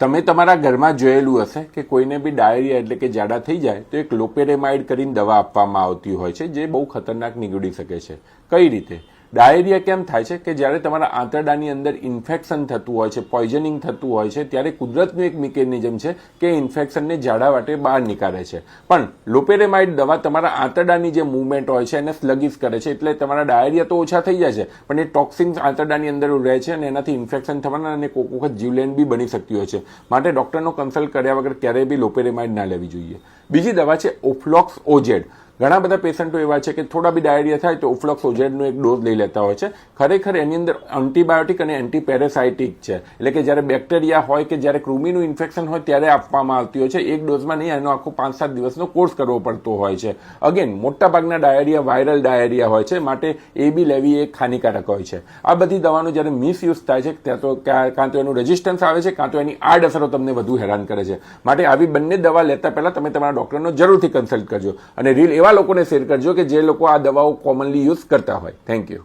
તમે તમારા ઘરમાં જોયેલું હશે કે કોઈને બી ડાયરિયા એટલે કે ઝાડા થઈ જાય તો એક લોપેરેમાઇડ કરીને દવા આપવામાં આવતી હોય છે જે બહુ ખતરનાક નીકળી શકે છે. કઈ રીતે? ડાયરિયા કેમ થાય છે કે જ્યારે તમારા આંતરડાની અંદર ઇન્ફેક્શન થતું હોય છે, પોઈઝનિંગ થતું હોય છે, ત્યારે કુદરતનું એક મિકેનિઝમ છે કે ઇન્ફેક્શનને ઝાડા વાટે બહાર નીકાળે છે. પણ લોપેરેમાઇડ દવા તમારા આંતરડાની જે મૂવમેન્ટ હોય છે એને સ્લગિશ કરે છે, એટલે તમારા ડાયરિયા તો ઓછા થઈ જાય છે પણ એ ટોક્સિન્સ આંતરડાની અંદર રહે છે અને એનાથી ઇન્ફેક્શન થવાના અને કોક વખત જીવલેણ બી બની શકતી હોય છે. માટે ડોક્ટરનો કન્સલ્ટ કર્યા વગર ક્યારેય બી લોપેરેમાઇડ ના લેવી જોઈએ. બીજી દવા છે ઓફ્લોક્સ ઓઝેડ. ઘણા બધા પેશન્ટો એવા છે કે થોડા બી ડાયરિયા થાય તો ઓફ્લોક્સ ઓઝેડનો એક ડોઝ લઈ લેતા હોય છે. ખરેખર એની અંદર એન્ટીબાયોટિક અને એન્ટીપેરેસાઇટિક છે, એટલે કે જ્યારે બેક્ટેરિયા હોય કે જ્યારે કૃમિનું ઇન્ફેક્શન હોય ત્યારે આપવામાં આવતી હોય છે. એક ડોઝમાં નહીં, એનો આખો 5-7 દિવસનો કોર્સ કરવો પડતો હોય છે. અગેન મોટાભાગના ડાયરિયા વાયરલ ડાયરિયા હોય છે, માટે એ બી લેવી એક હાનિકારક હોય છે. આ બધી દવાનો જ્યારે મિસયુઝ થાય છે ત્યાં તો કાં તો એનું રેઝિસ્ટન્સ આવે છે, કાં તો એની આડઅસરો તમને વધુ હેરાન કરે છે. માટે આવી બંને દવા લેતા પહેલા તમે તમારા ડોક્ટરનો જરૂરથી કન્સલ્ટ કરજો અને રીલ એવા લોકોને શેર કરજો કે જે લોકો આ દવાઓ કોમનલી યુઝ કરતા હોય. Thank you.